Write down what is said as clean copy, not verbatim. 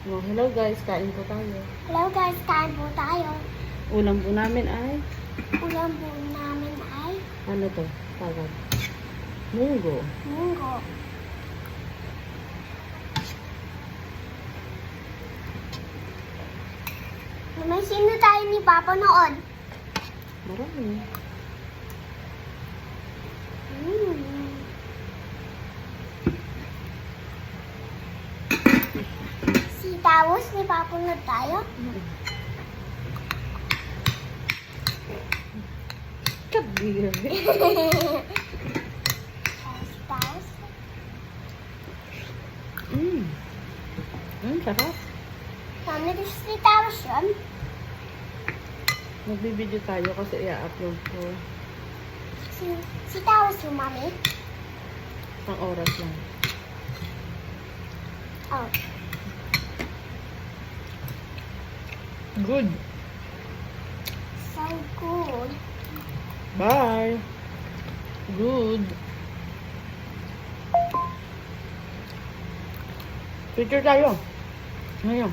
Oh, hello guys, kain po tayo. Hello guys, kain po tayo. Ulam po namin ay, Ulam po namin ay ano to? Tawag. Munggo. munggo. May sino tayo ni Papa noon? Marami. Mm. Tapos ni Papa na tayo. Kabir. Tapos. Sarap. Kami rin si Tapos yun. Magbibideo tayo kasi i-upload ko. Si Tapos yung mami. Isang oras lang. Oh. Good. So good. Bye. Good. Picture tayo. Ngayon.